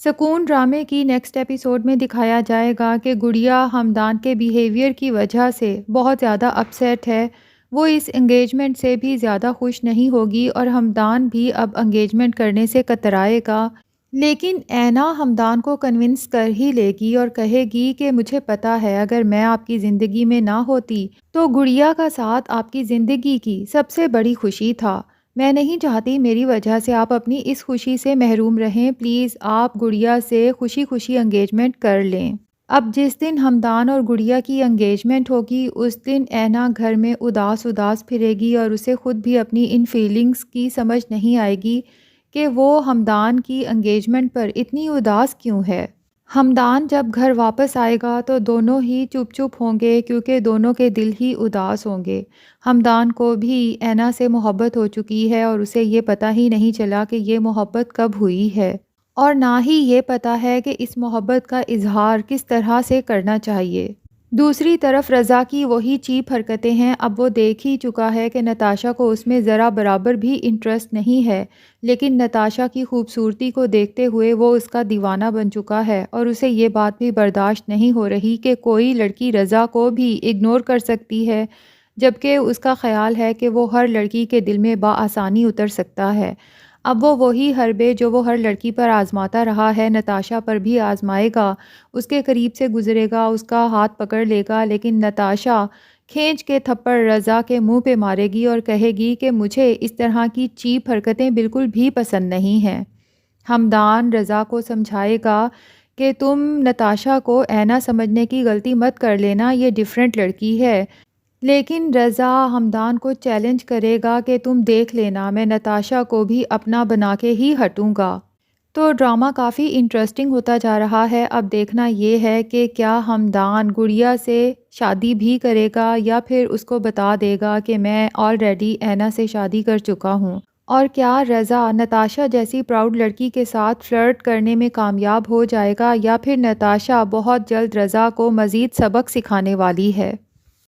سکون ڈرامے کی نیکسٹ ایپیسوڈ میں دکھایا جائے گا کہ گڑیا ہمدان کے بیہیویئر کی وجہ سے بہت زیادہ اپسیٹ ہے۔ وہ اس انگیجمنٹ سے بھی زیادہ خوش نہیں ہوگی اور ہمدان بھی اب انگیجمنٹ کرنے سے کترائے گا، لیکن اینا ہمدان کو کنونس کر ہی لے گی اور کہے گی کہ مجھے پتا ہے اگر میں آپ کی زندگی میں نہ ہوتی تو گڑیا کا ساتھ آپ کی زندگی کی سب سے بڑی خوشی تھا۔ میں نہیں چاہتی میری وجہ سے آپ اپنی اس خوشی سے محروم رہیں، پلیز آپ گڑیا سے خوشی خوشی انگیجمنٹ کر لیں۔ اب جس دن ہمدان اور گڑیا کی انگیجمنٹ ہوگی اس دن اینا گھر میں اداس اداس پھرے گی اور اسے خود بھی اپنی ان فیلنگز کی سمجھ نہیں آئے گی کہ وہ ہمدان کی انگیجمنٹ پر اتنی اداس کیوں ہے۔ ہمدان جب گھر واپس آئے گا تو دونوں ہی چپ چپ ہوں گے کیونکہ دونوں کے دل ہی اداس ہوں گے۔ ہمدان کو بھی اینا سے محبت ہو چکی ہے اور اسے یہ پتہ ہی نہیں چلا کہ یہ محبت کب ہوئی ہے، اور نہ ہی یہ پتہ ہے کہ اس محبت کا اظہار کس طرح سے کرنا چاہیے۔ دوسری طرف رضا کی وہی چیپ حرکتیں ہیں۔ اب وہ دیکھ ہی چکا ہے کہ نتاشا کو اس میں ذرا برابر بھی انٹرسٹ نہیں ہے، لیکن نتاشا کی خوبصورتی کو دیکھتے ہوئے وہ اس کا دیوانہ بن چکا ہے اور اسے یہ بات بھی برداشت نہیں ہو رہی کہ کوئی لڑکی رضا کو بھی اگنور کر سکتی ہے، جبکہ اس کا خیال ہے کہ وہ ہر لڑکی کے دل میں بآسانی اتر سکتا ہے۔ اب وہ وہی حربے جو وہ ہر لڑکی پر آزماتا رہا ہے نتاشا پر بھی آزمائے گا، اس کے قریب سے گزرے گا، اس کا ہاتھ پکڑ لے گا، لیکن نتاشا کھینچ کے تھپڑ رضا کے منہ پہ مارے گی اور کہے گی کہ مجھے اس طرح کی چیپ حرکتیں بالکل بھی پسند نہیں ہیں۔ ہمدان رضا کو سمجھائے گا کہ تم نتاشا کو اینا سمجھنے کی غلطی مت کر لینا، یہ ڈیفرنٹ لڑکی ہے، لیکن رضا ہمدان کو چیلنج کرے گا کہ تم دیکھ لینا میں نتاشا کو بھی اپنا بنا کے ہی ہٹوں گا۔ تو ڈرامہ کافی انٹرسٹنگ ہوتا جا رہا ہے۔ اب دیکھنا یہ ہے کہ کیا ہمدان گڑیا سے شادی بھی کرے گا یا پھر اس کو بتا دے گا کہ میں آلریڈی اینا سے شادی کر چکا ہوں، اور کیا رضا نتاشا جیسی پراؤڈ لڑکی کے ساتھ فلرٹ کرنے میں کامیاب ہو جائے گا یا پھر نتاشا بہت جلد رضا کو مزید سبق سکھانے والی ہے۔